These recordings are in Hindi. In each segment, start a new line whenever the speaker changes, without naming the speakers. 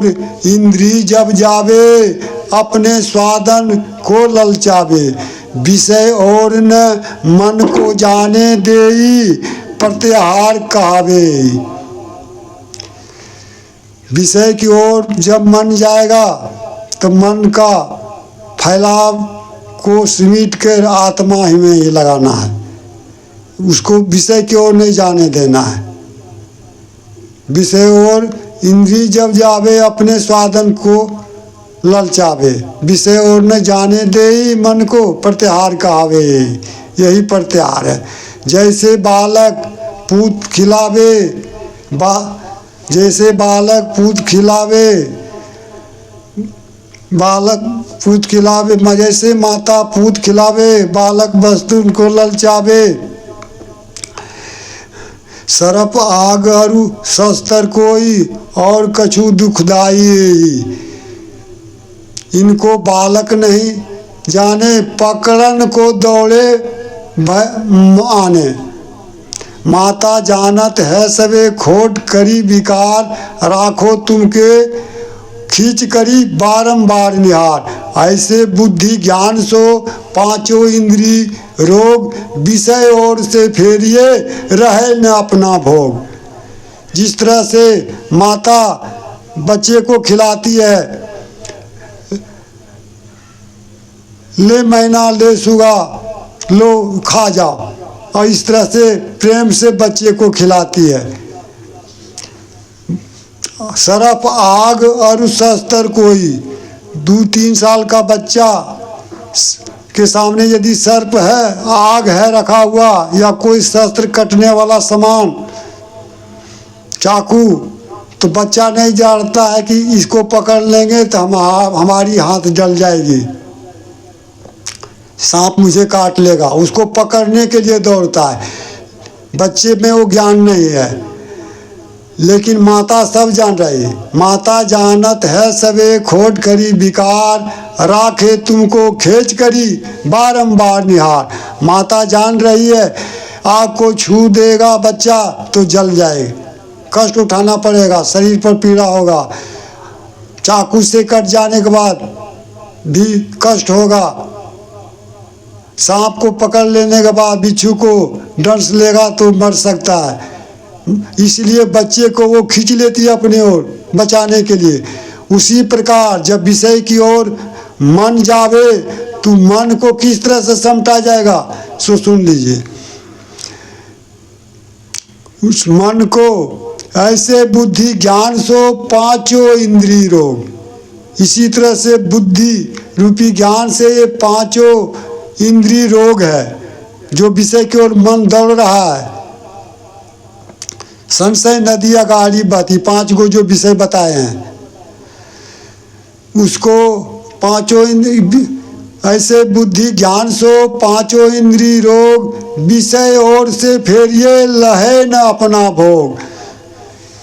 ओर इंद्री जब जावे, अपने स्वादन को ललचावे। विषय और न मन को जाने देई, प्रत्याहार कहावे। विषय की ओर जब मन जाएगा तो मन का फैलाव को समेट कर आत्मा ही में ही लगाना है, उसको विषय की ओर नहीं जाने देना है। विषय और इंद्री जब जावे, अपने स्वादन को ललचावे। विषय और न जाने दे मन को, प्रत्याहार कहावे। यही प्रत्याहार है। जैसे बालक पूत खिलावे, जैसे बालक पूत खिलावे, जैसे माता पूत खिलावे, बालक वस्तु को ललचावे। सरप आग अरु शस्त्र कोई, और कछु दुखदाई। इनको बालक नहीं जाने, पकड़न को दौड़े आने। माता जानत है सबे खोट करी विकार, राखो तुमके खींच करी बारंबार निहार। ऐसे बुद्धि ज्ञान सो पांचों इंद्री रोग, विषय ओर से फेरिए रहे न अपना भोग। जिस तरह से माता बच्चे को खिलाती है, ले मैना ले सुगा लो खा जाओ, और इस तरह से प्रेम से बच्चे को खिलाती है। सरप आग और शस्त्र कोई, 2-3 साल का बच्चा के सामने यदि सर्प है, आग है रखा हुआ, या कोई शस्त्र कटने वाला सामान, चाकू, तो बच्चा नहीं जानता है कि इसको पकड़ लेंगे तो हमारी हाथ जल जाएगी, सांप मुझे काट लेगा। उसको पकड़ने के लिए दौड़ता है। बच्चे में वो ज्ञान नहीं है, लेकिन माता सब जान रही है। माता जानत है सबे खोट करी विकार, राखे तुमको खींच करी बारंबार निहार। माता जान रही है आग को छू देगा बच्चा तो जल जाए, कष्ट उठाना पड़ेगा, शरीर पर पीड़ा होगा, चाकू से कट जाने के बाद भी कष्ट होगा, सांप को पकड़ लेने के बाद बिच्छू को डंस लेगा तो मर सकता है। इसलिए बच्चे को वो खींच लेती है अपने ओर बचाने के लिए। उसी प्रकार जब विषय की ओर मन जावे तो मन को किस तरह से समटा जाएगा, सो सुन लीजिए। उस मन को ऐसे बुद्धि ज्ञान सो पांचों इंद्रिय रोग। इसी तरह से बुद्धि रूपी ज्ञान से ये पांचों इंद्रिय रोग है, जो विषय की ओर मन दौड़ रहा है। संशय नदी अगाड़ी बहती, 5 गो जो विषय बताए हैं, उसको पांचों ऐसे बुद्धि ज्ञान सो पांचों इंद्रिय रोग, विषय ओर से फेरिए लहे न अपना भोग।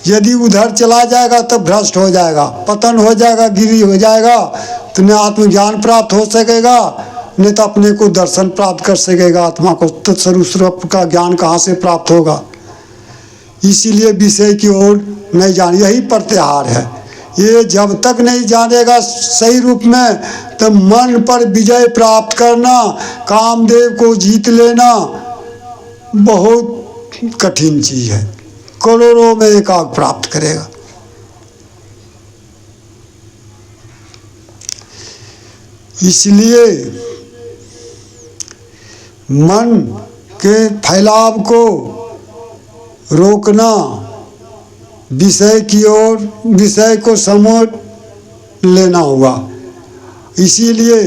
यदि उधर चला जाएगा तब भ्रष्ट हो जाएगा, पतन हो जाएगा, गिरी हो जाएगा, तो न आत्मज्ञान प्राप्त हो सकेगा, नहीं तो अपने को दर्शन प्राप्त कर सकेगा। आत्मा को तत्स्वरूप का ज्ञान कहाँ से प्राप्त होगा। इसीलिए विषय की ओर नहीं जान, यही प्रत्याहार है। ये जब तक नहीं जानेगा सही रूप में, तो मन पर विजय प्राप्त करना, कामदेव को जीत लेना बहुत कठिन चीज है। करोड़ों में एक आग प्राप्त करेगा। इसलिए मन के फैलाव को रोकना, विषय की ओर विषय को समेट लेना होगा। इसीलिए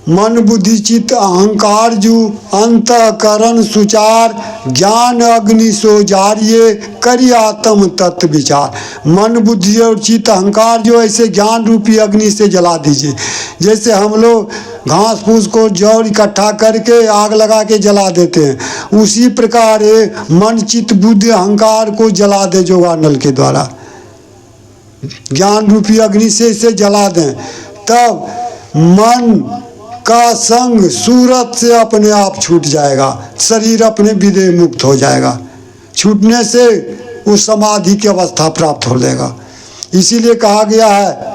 मन बुद्धि चित्त अहंकार जू अंतःकरण सुचार, ज्ञान अग्नि सो जारिये करी आत्म तत्व विचार। मन बुद्धि और चित्त अहंकार जो ऐसे ज्ञान रूपी अग्नि से जला दीजिए। जैसे हम लोग घास फूस को जड़ इकट्ठा करके आग लगा के जला देते हैं, उसी प्रकार मन चित्त बुद्धि अहंकार को जला दे जोगानल के द्वारा, ज्ञान रूपी अग्नि से इसे जला दें। तब मन का संग सूरत से अपने आप छूट जाएगा, शरीर अपने विदेह मुक्त हो जाएगा। छूटने से उस समाधि की अवस्था प्राप्त हो जाएगा। इसीलिए कहा गया है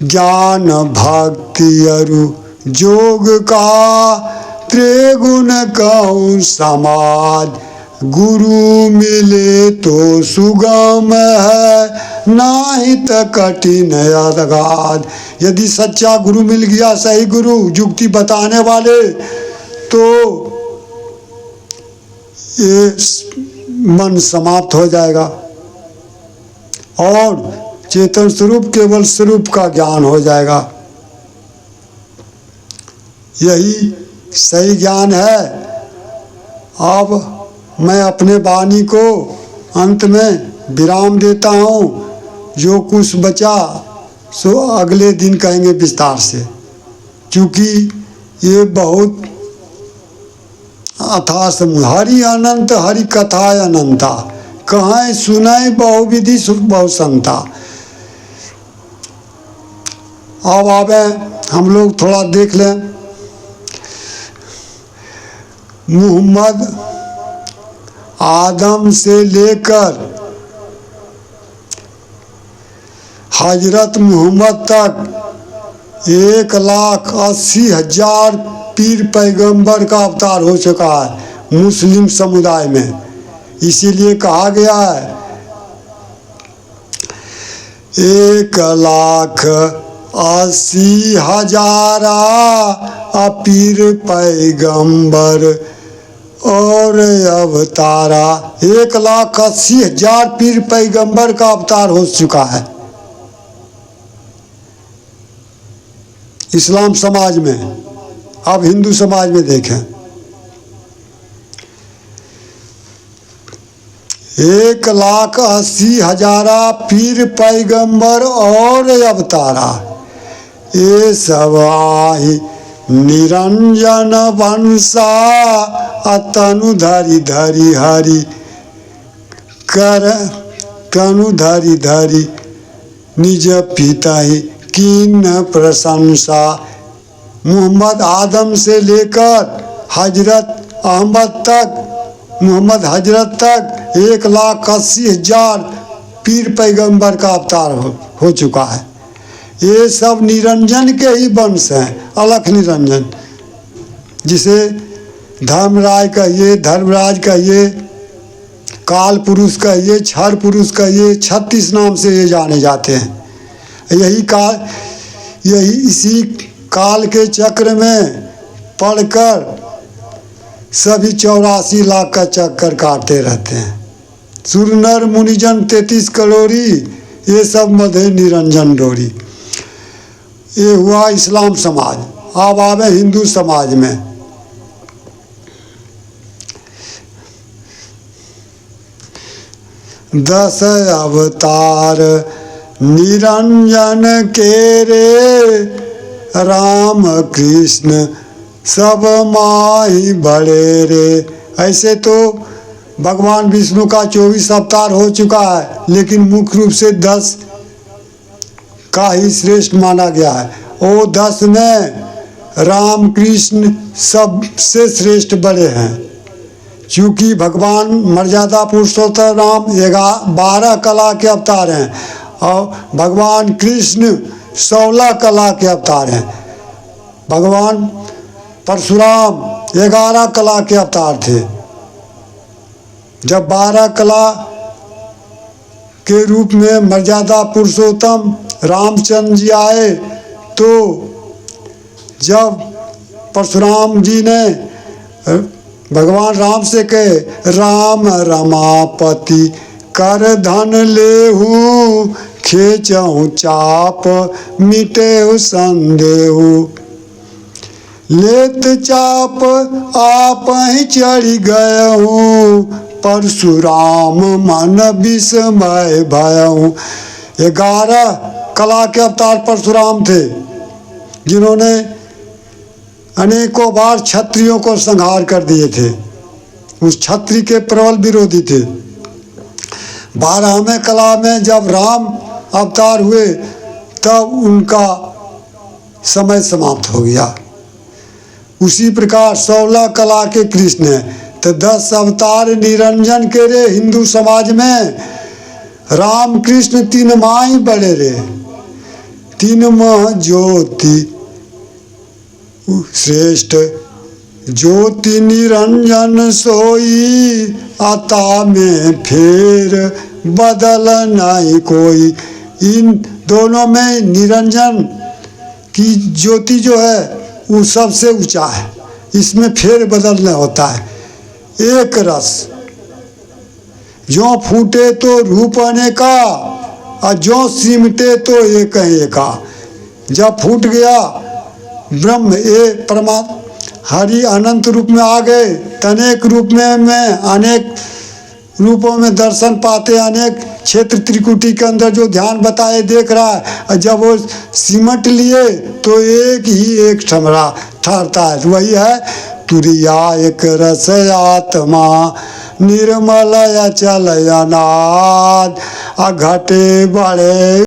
ज्ञान भक्ति अरु जोग का त्रिगुण कहूँ समाज, गुरु मिले तो सुगम है नाही त कठिन अगाध। यदि सच्चा गुरु मिल गया, सही गुरु युक्ति बताने वाले, तो ये मन समाप्त हो जाएगा और चेतन स्वरूप केवल स्वरूप का ज्ञान हो जाएगा। यही सही ज्ञान है। अब मैं अपने वाणी को अंत में विराम देता हूँ। जो कुछ बचा सो अगले दिन कहेंगे विस्तार से, क्योंकि ये बहुत अथाह समुद्र। हरि अनंत हरि कथा अनंता, कहाँ सुनाई बहुविधि सुख बहु संता। अब आवे हम लोग थोड़ा देख लें। मोहम्मद आदम से लेकर हजरत मोहम्मद तक 1,80,000 पीर पैगंबर का अवतार हो चुका है मुस्लिम समुदाय में। इसीलिए कहा गया है 1,80,000 पीर पैगंबर और अवतारा। 1,80,000 पीर पैगंबर का अवतार हो चुका है इस्लाम समाज में। अब हिंदू समाज में देखें 1,80,000 पीर पैगंबर और अवतारा। ये सब आई निरंजन वंशा तनु धरी धरी हरि कर तनु धरी धरी निज पिता ही कीन प्रशंसा। मोहम्मद आदम से लेकर हजरत अहमद तक, मोहम्मद हजरत तक 1,80,000 पीर पैगंबर का अवतार हो चुका है। ये सब निरंजन के ही वंश हैं, अलख निरंजन, जिसे धर्मराज कहिए, धर्मराज कहिए, काल पुरुष कहिए, क्षर पुरुष कहिए, 36 नाम से ये जाने जाते हैं। यही इसी काल के चक्र में पढ़कर सभी 84 लाख का चक्कर काटते रहते हैं। सूर्य नर मुनिजन 33 करोड़ी, ये सब मध्य निरंजन डोरी। ये हुआ इस्लाम समाज। अब आवे हिंदू समाज में। दस अवतार निरंजन के रे, राम कृष्ण सब माही बड़े रे। ऐसे तो भगवान विष्णु का 24 अवतार हो चुका है, लेकिन मुख्य रूप से 10 का ही श्रेष्ठ माना गया है। वो 10 में राम कृष्ण सबसे श्रेष्ठ बड़े हैं, क्योंकि भगवान मर्यादा पुरुषोत्तम राम 12 कला के अवतार हैं और भगवान कृष्ण 16 कला के अवतार हैं। भगवान परशुराम 11 कला के अवतार थे। जब 12 कला के रूप में मर्यादा पुरुषोत्तम रामचंद्र जी आए, तो जब परशुराम जी ने भगवान राम से कहे, राम रमापति कर धन लेहू, खेचहु चाप मिटेहु संदेहु। लेत चाप आप ही चढ़ी गए हूँ, परशुराम मन विस्मय भयहु। 11 कला के अवतार परशुराम थे, जिन्होंने अनेकों बार क्षत्रियों को संहार कर दिए थे। उस क्षत्रिय के प्रबल विरोधी थे। 12वें कला में जब राम अवतार हुए, तब उनका समय समाप्त हो गया। उसी प्रकार 16 कला के कृष्ण है, तो 10 अवतार निरंजन के रे हिंदू समाज में राम कृष्ण तीन माई बड़े रे, तीन मह ज्योति श्रेष्ठ, ज्योति निरंजन सोई, आता में फिर बदल नहीं कोई। इन दोनों में निरंजन की ज्योति जो है वो सबसे ऊंचा है, इसमें फेर बदल नहीं होता है। एक रस जो फूटे तो रूप अनेका, और जो सिमटे तो एक एका। जब फूट गया ब्रह्म ये परमात्मा हरि अनंत रूप में आ गए, अनेक रूप में अनेक रूपों में दर्शन पाते, अनेक क्षेत्र त्रिकुटी के अंदर जो ध्यान बताए देख रहा है, और जब वो सिमट लिए तो एक ही एक ठमरा ठहरता है। वही है तुरिया एक रस आत्मा, निर्मल अचल अनाद, घटे बड़े